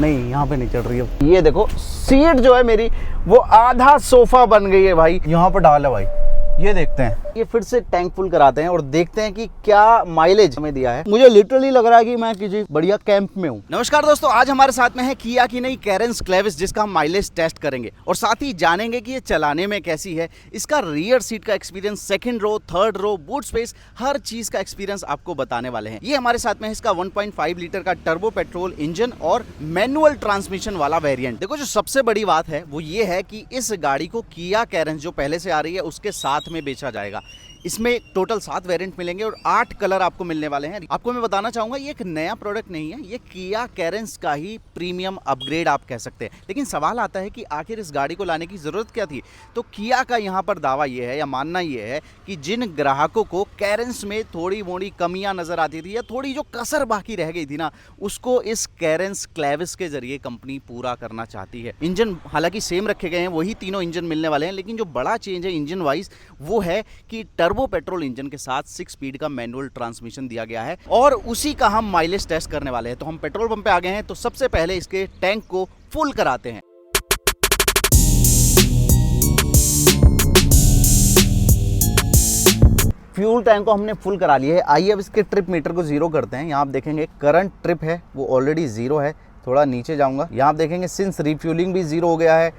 नहीं यहाँ पे नहीं चढ़ रही है। ये देखो सीट जो है मेरी वो आधा सोफा बन गई है भाई, यहाँ पर डाल है भाई। ये देखते हैं, ये फिर से टैंक फुल कराते हैं और देखते हैं कि क्या माइलेज हमें दिया है। मुझे लिटरली लग रहा है कि मैं किसी बढ़िया कैंप में हूँ। नमस्कार दोस्तों, आज हमारे साथ में है किया की नई कैरेंस क्लेविस, जिसका हम माइलेज टेस्ट करेंगे और साथ ही जानेंगे कि ये चलाने में कैसी है, इसका रियर सीट का experience, second row, third row, boot space, हर चीज का एक्सपीरियंस आपको बताने वाले हैं। ये हमारे साथ में है इसका 1.5 लीटर का टर्बो पेट्रोल इंजन और मैनुअल ट्रांसमिशन वाला वेरिएंट। देखो जो सबसे बड़ी बात है वो ये है कि इस गाड़ी को किया कैरेंस जो पहले से आ रही है उसके साथ में बेचा जाएगा। इसमें टोटल 7 वेरिएंट मिलेंगे और 8 कलर आपको मिलने वाले हैं। आपको मैं बताना चाहूंगा ये एक नया प्रोडक्ट नहीं है, ये किया कैरेंस का ही प्रीमियम अपग्रेड आप कह सकते हैं। लेकिन सवाल आता है कि आखिर इस गाड़ी को लाने की जरूरत क्या थी। तो किया का यहाँ पर दावा ये है या मानना ये है कि जिन ग्राहकों को कैरेंस में थोड़ी मोड़ी कमियां नजर आती थी या थोड़ी जो कसर बाकी रह गई थी ना, उसको इस कैरेंस क्लेविस के जरिए कंपनी पूरा करना चाहती है। इंजन हालांकि सेम रखे गए हैं, वही तीनों इंजन मिलने वाले हैं, लेकिन जो बड़ा चेंज है इंजन वाइज वो है कि टर्बो पेट्रोल इंजन के साथ 6 स्पीड का मैनुअल ट्रांसमिशन दिया गया है और उसी का हम माइलेज टेस्ट करने वाले हैं। तो हम पेट्रोल पंप पे आ गए हैं, तो सबसे पहले इसके टैंक को फुल कराते हैं। फ्यूल टैंक को हमने फुल करा लिया है। आइए अब इसके ट्रिप मीटर को जीरो करते हैं। यहाँ आप देखेंगे करंट ट्रिप है वो ऑलरेडी जीरो है। थोड़ा नीचे जाऊंगा, यहाँ आप देखेंगे सिंस रिफ्यूलिंग भी जीरो हो गया है।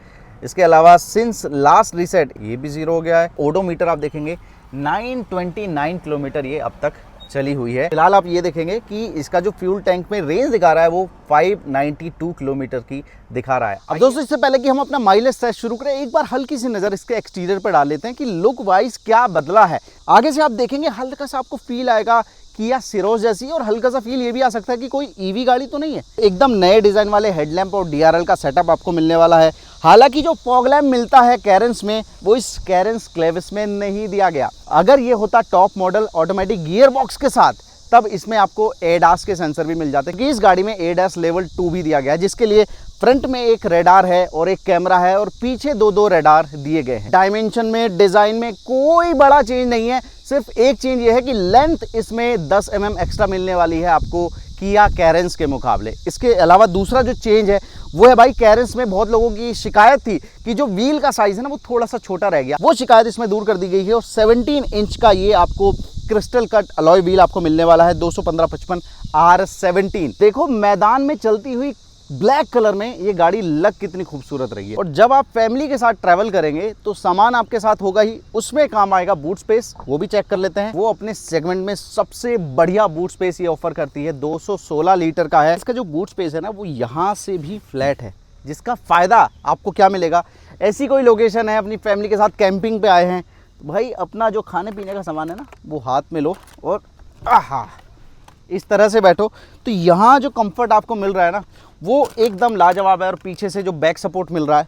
इसके अलावा सिंस लास्ट रीसेट ये भी जीरो हो गया है। ओडोमीटर आप देखेंगे 929 किलोमीटर ये अब तक चली हुई है। फिलहाल आप ये देखेंगे कि इसका जो फ्यूल टैंक में रेंज दिखा रहा है वो 592 किलोमीटर की दिखा रहा है। अब दोस्तों इससे पहले कि हम अपना माइलेज टेस्ट शुरू करें, एक बार हल्की सी नजर इसके एक्सटीरियर पर डाल लेते हैं कि लुक वाइज क्या बदला है। आगे से आप देखेंगे हल्का सा आपको फील आएगा किया सिरोस जैसी, और हल्का सा फील ये भी आ सकता है कि कोई ईवी गाड़ी तो नहीं है। एकदम नए डिजाइन वाले हेडलैम्प और डीआरएल का सेटअप आपको मिलने वाला है। हालांकि जो फॉग लैम्प मिलता है कैरेंस में वो इस कैरेंस क्लेविस में नहीं दिया गया। अगर ये होता top model automatic gear box के साथ, तब इसमें आपको एडास के सेंसर भी मिल जाते हैं कि इस गाड़ी में एडास लेवल 2 भी दिया गया है, जिसके लिए फ्रंट में एक रेडार है और एक कैमरा है और पीछे दो रेडार दिए गए हैं। डायमेंशन में, डिजाइन में कोई बड़ा चेंज नहीं है। सिर्फ एक चेंज ये है कि लेंथ इसमें 10 mm एक्स्ट्रा मिलने वाली है आपको किया कैरेंस के मुकाबले। इसके अलावा दूसरा जो चेंज है वो है भाई, कैरेंस में बहुत लोगों की शिकायत थी कि जो व्हील का साइज है ना वो थोड़ा सा छोटा रह गया। वो शिकायत इसमें दूर कर दी गई है और 17 इंच का ये आपको क्रिस्टल कट अलॉय व्हील आपको मिलने वाला है 215/55 R17। देखो मैदान में चलती हुई ब्लैक कलर में ये गाड़ी लग कितनी खूबसूरत रही है। और जब आप फैमिली के साथ ट्रैवल करेंगे तो सामान आपके साथ होगा ही, उसमें काम आएगा बूट स्पेस। वो भी चेक कर लेते हैं। वो अपने सेगमेंट में सबसे बढ़िया बूट स्पेस ये ऑफर करती है, 216 लीटर का है। इसका जो बूट स्पेस है ना वो यहाँ से भी फ्लैट है, जिसका फायदा आपको क्या मिलेगा। ऐसी कोई लोकेशन है, अपनी फैमिली के साथ कैंपिंग पे आए हैं, भाई अपना जो खाने पीने का सामान है ना वो हाथ में लो और आहा इस तरह से बैठो, तो यहाँ जो कंफर्ट आपको मिल रहा है ना वो एकदम लाजवाब है। और पीछे से जो बैक सपोर्ट मिल रहा है,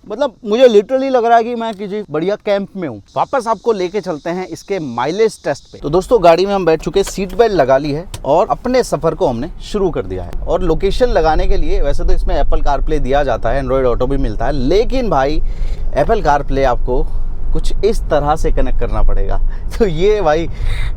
मतलब मुझे लिटरली लग रहा है कि मैं किसी बढ़िया कैंप में हूँ। वापस आपको लेके चलते हैं इसके माइलेज टेस्ट पे। तो दोस्तों गाड़ी में हम बैठ चुके, सीट बेल्ट लगा ली है और अपने सफर को हमने शुरू कर दिया है। और लोकेशन लगाने के लिए वैसे तो इसमें एप्पल कारप्ले दिया जाता है, एंड्रॉयड ऑटो भी मिलता है, लेकिन भाई एप्पल कारप्ले आपको कुछ इस तरह से कनेक्ट करना पड़ेगा। तो ये भाई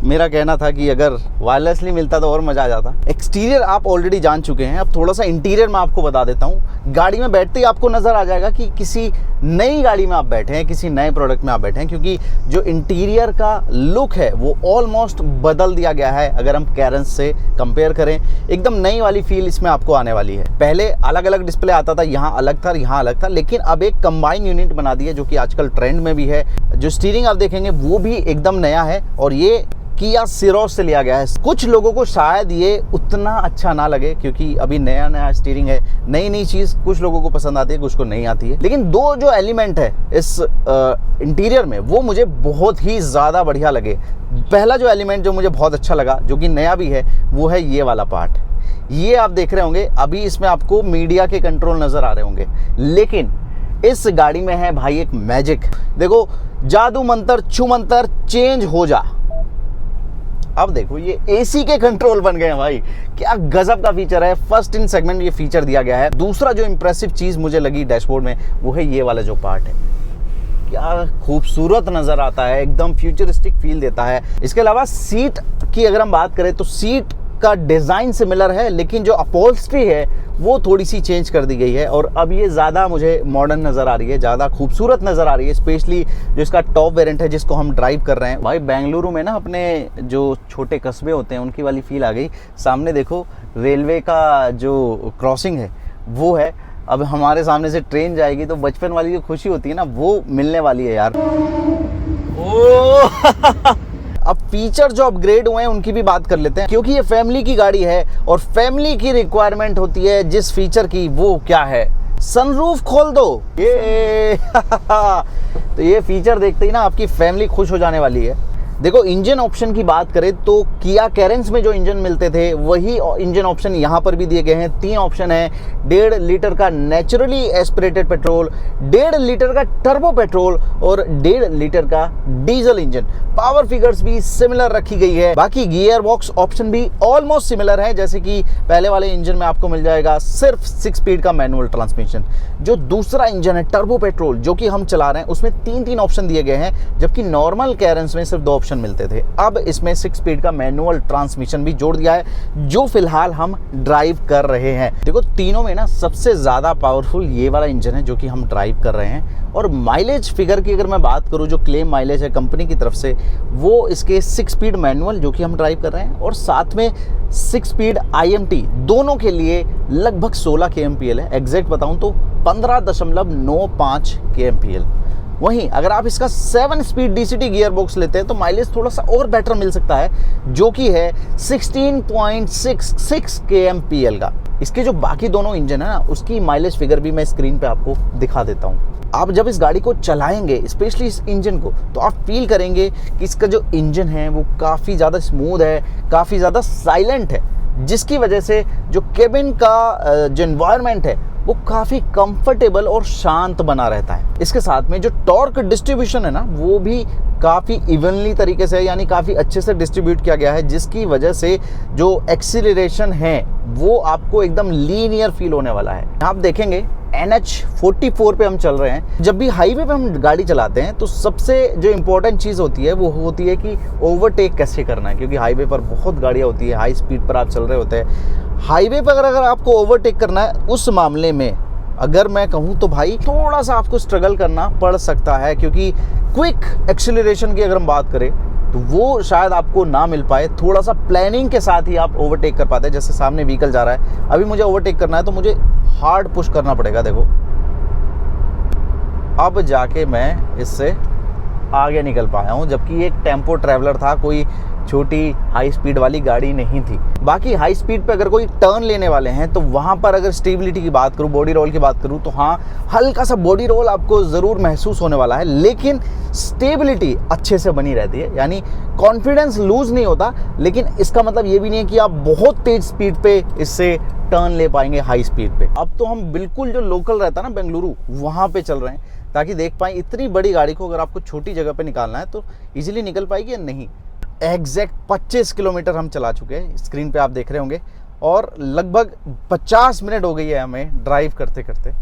मेरा कहना था कि अगर वायरलेसली मिलता तो और मज़ा आ जाता। एक्सटीरियर आप ऑलरेडी जान चुके हैं, अब थोड़ा सा इंटीरियर में आपको बता देता हूँ। गाड़ी में बैठते ही आपको नज़र आ जाएगा कि किसी नई गाड़ी में आप बैठे हैं, किसी नए प्रोडक्ट में आप बैठे हैं, क्योंकि जो इंटीरियर का लुक है वो ऑलमोस्ट बदल दिया गया है। अगर हम कैरेंस से कंपेयर करें, एकदम नई वाली फील इसमें आपको आने वाली है। पहले अलग अलग डिस्प्ले आता था, यहाँ अलग था, यहाँ अलग था, लेकिन अब एक कंबाइन यूनिट बना दी है जो कि आजकल ट्रेंड में भी है। जो स्टीयरिंग आप देखेंगे वो भी एकदम नया है और ये किया सिरोस से लिया गया है। कुछ लोगों को शायद ये उतना अच्छा ना लगे क्योंकि अभी नया नया स्टीयरिंग है, नई नई चीज़ कुछ लोगों को पसंद आती है, कुछ को नहीं आती है। लेकिन दो जो एलिमेंट है इस इंटीरियर में वो मुझे बहुत ही ज़्यादा बढ़िया लगे। पहला जो एलिमेंट जो मुझे बहुत अच्छा लगा, जो कि नया भी है, वो है ये वाला पार्ट। ये आप देख रहे होंगे, अभी इसमें आपको मीडिया के कंट्रोल नज़र आ रहे होंगे, लेकिन इस गाड़ी में है भाई एक मैजिक। देखो जादू मंत्र छू मंत्र चेंज हो जा। अब देखो ये एसी के कंट्रोल बन गए हैं भाई, क्या गजब का फीचर है। फर्स्ट इन सेगमेंट ये फीचर दिया गया है। दूसरा जो इंप्रेसिव चीज मुझे लगी डैशबोर्ड में वो है ये वाला जो पार्ट है, क्या खूबसूरत नजर आता है, एकदम फ्यूचरिस्टिक फील देता है। इसके अलावा सीट की अगर हम बात करें तो सीट का डिज़ाइन सिमिलर है, लेकिन जो अपहोल्स्ट्री है वो थोड़ी सी चेंज कर दी गई है और अब ये ज़्यादा मुझे मॉडर्न नज़र आ रही है, ज़्यादा खूबसूरत नज़र आ रही है, स्पेशली जो इसका टॉप वेरिएंट है जिसको हम ड्राइव कर रहे हैं। भाई बेंगलुरु में ना अपने जो छोटे कस्बे होते हैं उनकी वाली फील आ गई। सामने देखो रेलवे का जो क्रॉसिंग है वो है, अब हमारे सामने से ट्रेन जाएगी तो बचपन वाली जो खुशी होती है ना वो मिलने वाली है यार। ओ अब फीचर जो अपग्रेड हुए हैं उनकी भी बात कर लेते हैं, क्योंकि ये फैमिली की गाड़ी है और फैमिली की रिक्वायरमेंट होती है जिस फीचर की, वो क्या है, सनरूफ खोल दो ये तो ये फीचर देखते ही ना आपकी फैमिली खुश हो जाने वाली है। देखो इंजन ऑप्शन की बात करें तो किया कैरेंस में जो इंजन मिलते थे वही इंजन ऑप्शन यहाँ पर भी दिए गए हैं। 3 ऑप्शन है, 1.5 लीटर का नेचुरली एस्पिरेटेड पेट्रोल, 1.5 लीटर का टर्बो पेट्रोल और 1.5 लीटर का डीजल इंजन। पावर फिगर्स भी सिमिलर रखी गई है। बाकी गियर बॉक्स ऑप्शन भी ऑलमोस्ट सिमिलर है, जैसे कि पहले वाले इंजन में आपको मिल जाएगा सिर्फ 6 स्पीड का मैनुअल ट्रांसमिशन। जो दूसरा इंजन है टर्बो पेट्रोल जो कि हम चला रहे हैं उसमें 3 ऑप्शन दिए गए हैं, जबकि नॉर्मल कैरेंस में सिर्फ 2 ऑप्शन मिलते थे। अब इसमें 6 स्पीड का मैनुअल ट्रांसमिशन भी जोड़ दिया है जो फिलहाल हम ड्राइव कर रहे हैं। देखो तीनों में ना सबसे ज्यादा पावरफुल ये वाला इंजन है जो कि हम ड्राइव कर रहे हैं। और माइलेज फिगर की अगर मैं बात करूं, जो क्लेम माइलेज है कंपनी की तरफ से, वो इसके 6 स्पीड मैनुअल जो कि हम ड्राइव कर रहे हैं और साथ में 6 स्पीड IMT दोनों के लिए लगभग 16 kmpl है। एग्जैक्ट बताऊं तो 15.95 kmpl। वहीं अगर आप इसका 7 स्पीड DCT गियर बॉक्स लेते हैं तो माइलेज थोड़ा सा और बेटर मिल सकता है, जो कि है 16.66 kmpl का। इसके जो बाकी दोनों इंजन है ना उसकी माइलेज फिगर भी मैं स्क्रीन पे आपको दिखा देता हूँ। आप जब इस गाड़ी को चलाएंगे, स्पेशली इस इंजन को, तो आप फील करेंगे कि इसका जो इंजन है वो काफ़ी ज़्यादा स्मूथ है, काफ़ी ज़्यादा साइलेंट है, जिसकी वजह से जो केबिन का जो एनवायरनमेंट है वो काफ़ी कंफर्टेबल और शांत बना रहता है। इसके साथ में जो टॉर्क डिस्ट्रीब्यूशन है ना वो भी काफ़ी इवनली तरीके से, यानी काफ़ी अच्छे से डिस्ट्रीब्यूट किया गया है, जिसकी वजह से जो एक्सीलरेशन है वो आपको एकदम लीनियर फील होने वाला है। आप देखेंगे NH44 पे हम चल रहे हैं। जब भी हाईवे पे हम गाड़ी चलाते हैं तो सबसे जो इम्पोर्टेंट चीज़ होती है वो होती है कि ओवरटेक कैसे करना है, क्योंकि हाईवे पर बहुत गाड़ियाँ होती है, हाई स्पीड पर आप चल रहे होते हैं। हाईवे पर अगर आपको ओवरटेक करना है, उस मामले में अगर मैं कहूँ तो भाई थोड़ा सा आपको स्ट्रगल करना पड़ सकता है, क्योंकि क्विक एक्सीलरेशन की अगर हम बात करें तो वो शायद आपको ना मिल पाए। थोड़ा सा प्लानिंग के साथ ही आप ओवरटेक कर पाते हैं। जैसे सामने व्हीकल जा रहा है, अभी मुझे ओवरटेक करना है तो मुझे हार्ड पुश करना पड़ेगा। देखो अब जाके मैं इससे आगे निकल पाया हूँ, जबकि ये एक टेम्पो ट्रैवलर था, कोई छोटी हाई स्पीड वाली गाड़ी नहीं थी। बाकी हाई स्पीड पे अगर कोई टर्न लेने वाले हैं तो वहाँ पर अगर स्टेबिलिटी की बात करूँ, बॉडी रोल की बात करूँ, तो हाँ हल्का सा बॉडी रोल आपको ज़रूर महसूस होने वाला है, लेकिन स्टेबिलिटी अच्छे से बनी रहती है, यानी कॉन्फिडेंस लूज़ नहीं होता। लेकिन इसका मतलब ये भी नहीं है कि आप बहुत तेज़ स्पीड पे इससे टर्न ले पाएंगे हाई स्पीड पे। अब तो हम बिल्कुल जो लोकल रहता है ना बेंगलुरु, वहाँ पे चल रहे हैं ताकि देख पाएँ इतनी बड़ी गाड़ी को अगर आपको छोटी जगह पे निकालना है तो ईजिली निकल पाएगी या नहीं। एग्जैक्ट 25 किलोमीटर हम चला चुके हैं, स्क्रीन पे आप देख रहे होंगे, और लगभग 50 मिनट हो गई है हमें ड्राइव करते करते।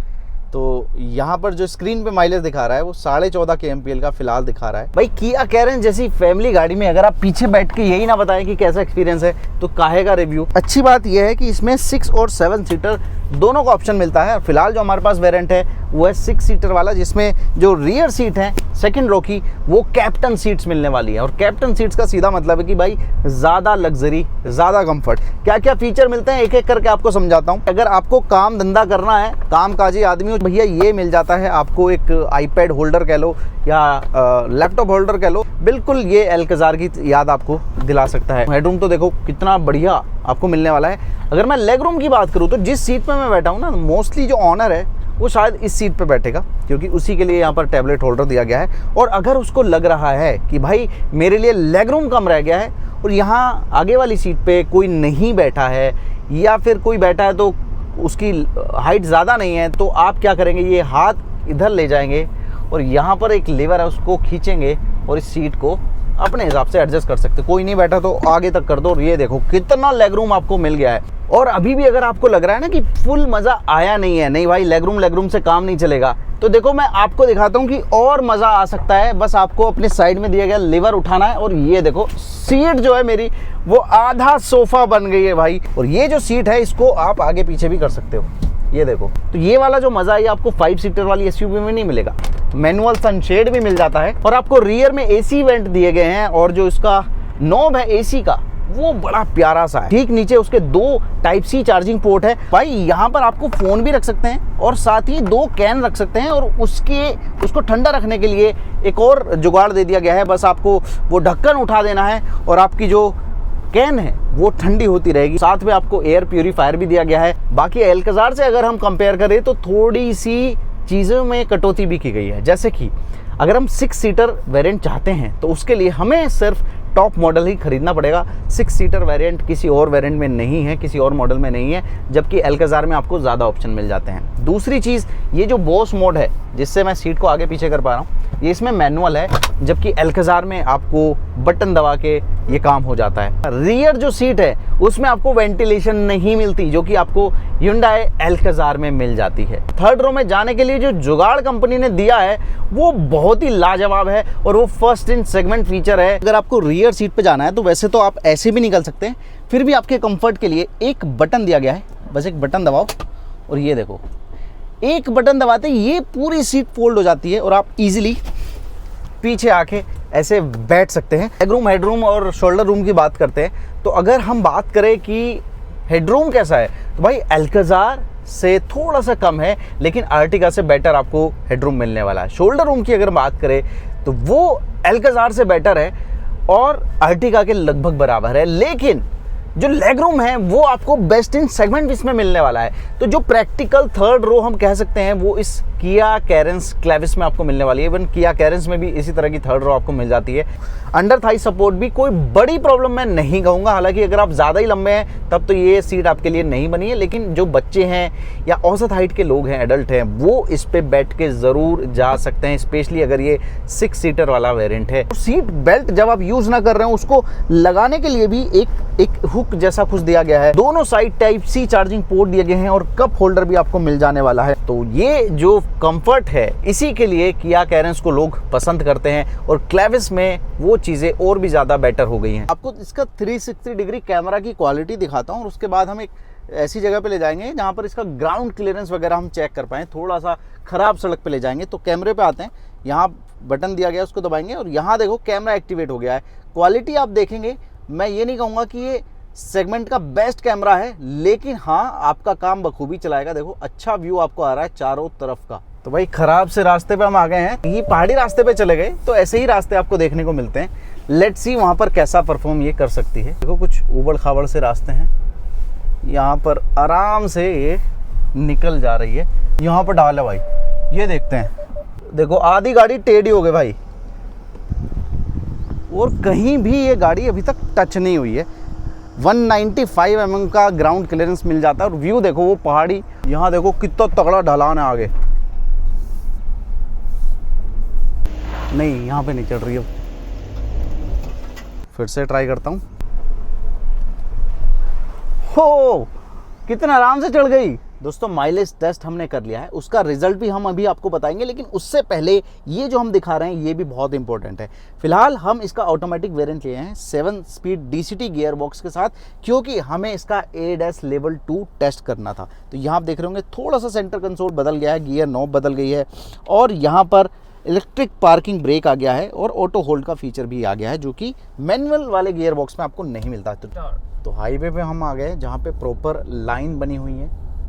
तो यहाँ पर जो स्क्रीन पे माइलेज दिखा रहा है वो 14.5 kmpl का फिलहाल दिखा रहा है। भाई किया कैरेंस जैसी फैमिली गाड़ी में अगर आप पीछे बैठ के यही ना बताएं कि कैसा एक्सपीरियंस है तो काहे का रिव्यू। अच्छी बात यह है कि इसमें 6 और 7 सीटर दोनों का ऑप्शन मिलता है। फिलहाल जो हमारे पास वेरिएंट है वो है 6 सीटर वाला, जिसमें जो रियर सीट है सेकंड रो की वो कैप्टन सीट्स मिलने वाली है। और कैप्टन सीट्स का सीधा मतलब है कि भाई ज़्यादा लग्जरी, ज़्यादा कंफर्ट। क्या क्या फीचर मिलते हैं एक एक करके आपको समझाता हूँ। अगर आपको काम धंधा करना है, काम काजी आदमी हो, भैया ये मिल जाता है आपको, एक आईपैड होल्डर कह लो या लैपटॉप होल्डर कह लो, बिल्कुल ये एल्कजार की याद आपको दिला सकता है। हेडरूम तो देखो कितना बढ़िया आपको मिलने वाला है। अगर मैं लेग रूम की बात करूँ तो जिस सीट पे मैं बैठा हूँ ना, मोस्टली जो ऑनर है वो शायद इस सीट पे बैठेगा, क्योंकि उसी के लिए यहाँ पर टैबलेट होल्डर दिया गया है। और अगर उसको लग रहा है कि भाई मेरे लिए लेग रूम कम रह गया है और यहाँ आगे वाली सीट पे कोई नहीं बैठा है, या फिर कोई बैठा है तो उसकी हाइट ज़्यादा नहीं है, तो आप क्या करेंगे, ये हाथ इधर ले जाएंगे और यहाँ पर एक लीवर है उसको खींचेंगे और इस सीट को अपने हिसाब से एडजस्ट कर सकते हो। कोई नहीं बैठा तो आगे तक कर दो। और ये देखो कितना लेग रूम आपको मिल गया है। और अभी भी अगर आपको लग रहा है ना कि फुल मजा आया नहीं है, नहीं भाई लेग रूम से काम नहीं चलेगा, तो देखो मैं आपको दिखाता हूँ कि और मजा आ सकता है। बस आपको अपने साइड में दिया गया लीवर उठाना है और ये देखो सीट जो है मेरी वो आधा सोफा बन गई है भाई। और ये जो सीट है इसको आप आगे पीछे भी कर सकते हो, ये देखो। तो ये वाला जो मजा है आपको 5 सीटर वाली एसयूवी में नहीं मिलेगा। मैनुअल सनशेड भी मिल जाता है और आपको रियर में एसी वेंट दिए गए हैं। और जो इसका नॉब है एसी का वो बड़ा प्यारा सा है। ठीक नीचे उसके 2 टाइप सी चार्जिंग पोर्ट है भाई। यहाँ पर आपको फोन भी रख सकते हैं और साथ ही 2 कैन रख सकते हैं। और उसको ठंडा रखने के लिए एक और जुगाड़ दे दिया गया है। बस आपको वो ढक्कन उठा देना है और आपकी जो कैन है वो ठंडी होती रहेगी। साथ में आपको एयर प्यूरीफायर भी दिया गया है। बाकी एल्काजार से अगर हम कंपेयर करें तो थोड़ी सी चीज़ों में कटौती भी की गई है। जैसे कि अगर हम 6 सीटर वेरिएंट चाहते हैं तो उसके लिए हमें सिर्फ टॉप मॉडल ही खरीदना पड़ेगा। 6 सीटर वेरिएंट किसी और वेरिएंट में नहीं है, किसी और मॉडल में नहीं है, जबकि एल्काजार में आपको ज़्यादा ऑप्शन मिल जाते हैं। दूसरी चीज़, ये जो बॉस मोड है जिससे मैं सीट को आगे पीछे कर पा रहा हूँ, ये इसमें मैनुअल है, जबकि एल्काजार में आपको बटन दबा के ये काम हो जाता है। रियर जो सीट है उसमें आपको वेंटिलेशन नहीं मिलती, जो कि आपको Hyundai एल्काजार में मिल जाती है। थर्ड रो में जाने के लिए जो जुगाड़ कंपनी ने दिया है वो बहुत ही लाजवाब है और वो फर्स्ट इन सेगमेंट फीचर है। अगर आपको रियर सीट पे जाना है तो वैसे तो आप ऐसे भी निकल सकते हैं, फिर भी आपके कंफर्ट के लिए एक बटन दिया गया है। बस एक बटन दबाओ और ये देखो, एक बटन दबाते ये पूरी सीट फोल्ड हो जाती है और आप इजीली पीछे आके ऐसे बैठ सकते हैं। लेगरूम, हेडरूम और शोल्डर रूम की बात करते हैं तो अगर हम बात करें कि हेडरूम कैसा है तो भाई एल्काजार से थोड़ा सा कम है, लेकिन आर्टिगा से बेटर आपको हेडरूम मिलने वाला है। शोल्डर रूम की अगर बात करें तो वो एल्काजार से बेटर है और आर्टिगा के लगभग बराबर है, लेकिन जो लेग रूम है वो आपको बेस्ट इन सेगमेंट इसमें मिलने वाला है। तो जो प्रैक्टिकल थर्ड रो हम कह सकते हैं वो इस किया कैरेंस क्लेविस में आपको मिलने वाली है। इवन किया कैरेंस में भी इसी तरह की थर्ड रो आपको मिल जाती है। अंडर थाई सपोर्ट भी कोई बड़ी प्रॉब्लम मैं नहीं कहूँगा, हालांकि अगर आप ज़्यादा ही लंबे हैं तब तो ये सीट आपके लिए नहीं बनी है, लेकिन जो बच्चे हैं या औसत हाइट के लोग हैं, एडल्ट हैं, वो इस पर बैठ के ज़रूर जा सकते हैं, स्पेशली अगर ये 6 सीटर वाला वेरिएंट है। सीट बेल्ट जब आप यूज़ ना कर रहे हो उसको लगाने के लिए भी एक हुक जैसा कुछ दिया गया है। दोनों side type C charging port दिए गए हैं और कप होल्डर भी आपको मिल जाने वाला है। तो ये जो कंफर्ट है इसी के लिए किया कैरेंस को लोग पसंद करते हैं और क्लेविस में वो चीज़ें और भी ज़्यादा बेटर हो गई हैं। आपको इसका 360 डिग्री कैमरा की क्वालिटी दिखाता हूँ और उसके बाद हम एक ऐसी जगह पे ले जाएंगे जहाँ पर इसका ग्राउंड क्लियरेंस वगैरह हम चेक कर पाएँ। थोड़ा सा ख़राब सड़क पे ले जाएंगे। तो कैमरे पे आते हैं, यहाँ बटन दिया गया है उसको दबाएंगे और यहाँ देखो कैमरा एक्टिवेट हो गया है। क्वालिटी आप देखेंगे, मैं ये नहीं कहूँगा कि ये सेगमेंट का बेस्ट कैमरा है, लेकिन हाँ आपका काम बखूबी चलाएगा। देखो अच्छा व्यू आपको आ रहा है चारों तरफ का। तो भाई खराब से रास्ते पे हम आ गए हैं, ये पहाड़ी रास्ते पे चले गए तो ऐसे ही रास्ते आपको देखने को मिलते हैं। लेट्स सी वहाँ पर कैसा परफॉर्म ये कर सकती है। देखो कुछ उबड़ खाबड़ से रास्ते हैं, यहाँ पर आराम से ये निकल जा रही है। यहाँ पर ढाल है भाई, ये देखते हैं। देखो आधी गाड़ी टेढ़ी हो गई भाई और कहीं भी ये गाड़ी अभी तक टच नहीं हुई है। 195 mm का ग्राउंड क्लियरेंस मिल जाता है और व्यू देखो वो पहाड़ी, यहाँ देखो कितना तगड़ा ढलान है आगे। नहीं यहाँ पे नहीं चढ़ रही है, फिर से ट्राई करता हूँ। हो कितना आराम से चढ़ गई। दोस्तों माइलेज टेस्ट हमने कर लिया है, उसका रिजल्ट भी हम अभी आपको बताएंगे, लेकिन उससे पहले ये जो हम दिखा रहे हैं ये भी बहुत इंपॉर्टेंट है। फिलहाल हम इसका ऑटोमेटिक वेरिएंट लिए हैं 7 स्पीड DCT गियर बॉक्स के साथ, क्योंकि हमें इसका ADAS लेवल 2 टेस्ट करना था। तो यहाँ आप देख रहे होंगे थोड़ा सा सेंटर कंसोल बदल गया है, गियर नॉब बदल गई है और यहाँ पर इलेक्ट्रिक पार्किंग ब्रेक आ गया है और ऑटो होल्ड का फीचर भी आ गया है, जो कि मैनुअल वाले गियर बॉक्स में आपको नहीं मिलता। तो हाईवे पे हम आ गए जहाँ पे प्रॉपर लाइन बनी हुई है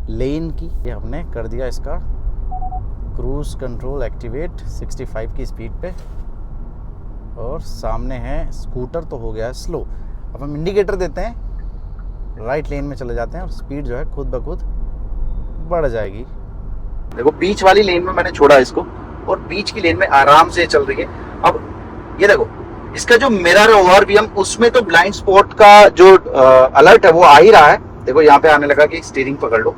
लेन की। ये हमने कर दिया इसका क्रूज कंट्रोल एक्टिवेट 65 की स्पीड पे और सामने है स्कूटर तो हो गया है स्लो। अब हम इंडिकेटर देते हैं, राइट लेन में चले जाते हैं और स्पीड जो है खुद ब खुद बढ़ जाएगी। देखो बीच वाली लेन में मैंने छोड़ा इसको और बीच की लेन में आराम से चल रही है। अब ये देखो इसका जो मिरर है ORVM उसमें तो ब्लाइंड स्पॉट का जो अलर्ट है वो आ ही रहा है। देखो यहाँ पे आने लगा कि स्टीयरिंग पकड़ लो।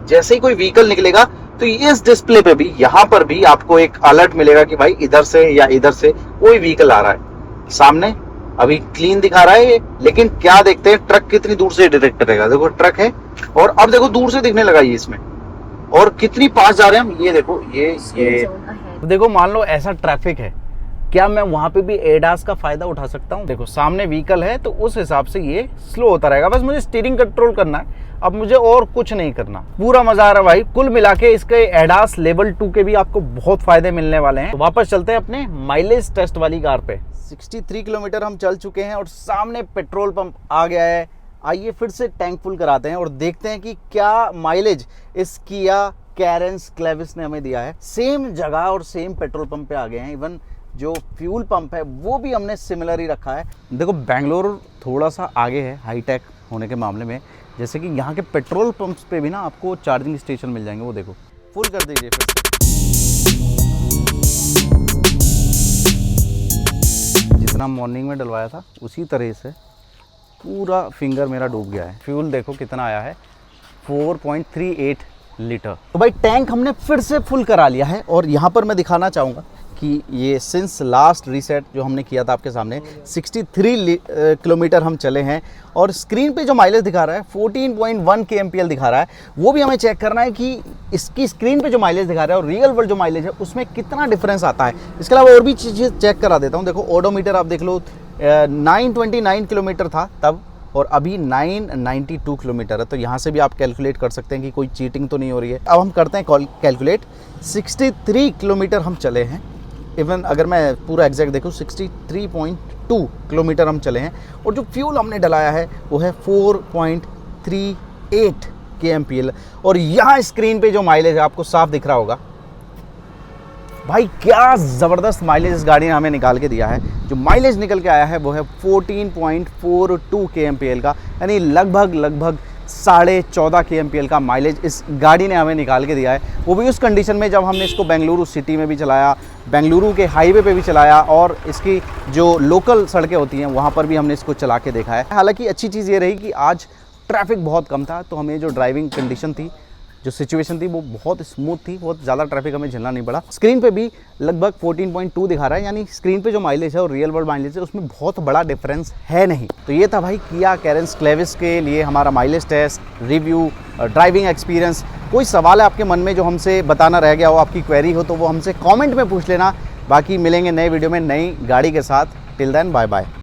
जैसे ही कोई व्हीकल निकलेगा तो इस डिस्प्ले पे भी यहाँ पर भी आपको एक अलर्ट मिलेगा कि भाई इधर से या इधर से कोई व्हीकल आ रहा है। सामने अभी क्लीन दिखा रहा है ये, लेकिन क्या देखते हैं ट्रक कितनी दूर से डिटेक्ट करेगा। देखो ट्रक है और अब देखो दूर से दिखने लगा ये इसमें, और कितनी पास जा रहे हैं हम। ये देखो ये देखो, मान लो ऐसा ट्रैफिक है, क्या मैं वहां पे भी एडास का फायदा उठा सकता हूँ? देखो सामने व्हीकल है तो उस हिसाब से ये स्लो होता रहेगा। बस मुझे स्टीयरिंग कंट्रोल करना है, अब मुझे और कुछ नहीं करना। पूरा मजा आ रहा है भाई। कुल मिला के इसके एडास लेवल 2 के भी आपको बहुत फायदे मिलने वाले हैं। तो वापस चलते हैं अपने माइलेज टेस्ट वाली कार पे। 63 किलोमीटर हम चल चुके हैं और सामने पेट्रोल पंप आ गया है। आइए फिर से टैंक फुल कराते हैं और देखते हैं कि क्या माइलेज इस किया कैरेंस क्लेविस ने हमें दिया है। सेम जगह और सेम पेट्रोल पंप पे आ गए हैं। इवन जो फ्यूल पंप है वो भी हमने सिमिलर ही रखा है। देखो बेंगलोर थोड़ा सा आगे है हाईटेक होने के मामले में, जैसे कि यहाँ के पेट्रोल पंप्स पे भी ना आपको चार्जिंग स्टेशन मिल जाएंगे। वो देखो, फुल कर दीजिए फिर से। जितना मॉर्निंग में डलवाया था उसी तरह से पूरा फिंगर मेरा डूब गया है। फ्यूल देखो कितना आया है, 4.38 लीटर। तो भाई टैंक हमने फिर से फुल करा लिया है और यहाँ पर मैं दिखाना चाहूँगा कि ये सिंस लास्ट रीसेट जो हमने किया था आपके सामने 63 किलोमीटर हम चले हैं और स्क्रीन पे जो माइलेज दिखा रहा है 14.1 kmpl दिखा रहा है। वो भी हमें चेक करना है कि इसकी स्क्रीन पे जो माइलेज दिखा रहा है और रियल वर्ल्ड जो माइलेज है उसमें कितना डिफरेंस आता है। इसके अलावा और भी चीज़ें चेक करा देता हूँ। देखो ओडोमीटर आप देख लो, 929 किलोमीटर था तब और अभी 992 किलोमीटर है। तो यहाँ से भी आप कैलकुलेट कर सकते हैं कि कोई चीटिंग तो नहीं हो रही है। अब हम करते हैं कैलकुलेट। 63 किलोमीटर हम चले हैं। इवन अगर मैं पूरा एग्जैक्ट देखूँ 63.2 किलोमीटर हम चले हैं और जो फ्यूल हमने डलाया है वो है 4.38 kmpl। और यहाँ स्क्रीन पे जो माइलेज है आपको साफ दिख रहा होगा। भाई क्या ज़बरदस्त माइलेज इस गाड़ी ने हमें निकाल के दिया है। जो माइलेज निकल के आया है वो है 14.42 kmpl का, यानी लगभग 14.5 kmpl का माइलेज इस गाड़ी ने हमें निकाल के दिया है। वो भी उस कंडीशन में जब हमने इसको बेंगलुरु सिटी में भी चलाया, बेंगलुरु के हाईवे पे भी चलाया और इसकी जो लोकल सड़कें होती हैं वहाँ पर भी हमने इसको चला के देखा है। हालांकि अच्छी चीज़ ये रही कि आज ट्रैफिक बहुत कम था, तो हमें जो ड्राइविंग कंडीशन थी, जो सिचुएशन थी वो बहुत स्मूथ थी, बहुत ज़्यादा ट्रैफिक हमें झेलना नहीं पड़ा। स्क्रीन पे भी लगभग 14.2 दिखा रहा है, यानी स्क्रीन पे जो माइलेज है और रियल वर्ल्ड माइलेज है उसमें बहुत बड़ा डिफरेंस है नहीं। तो ये था भाई किया कैरेंस क्लेविस के लिए हमारा mileage test, review, driving experience. कोई सवाल है आपके मन में जो हमसे बताना रह गया हो, आपकी क्वेरी हो, तो वो हमसे कॉमेंट में पूछ लेना। बाकी मिलेंगे नए वीडियो में नई गाड़ी के साथ। Till then bye bye.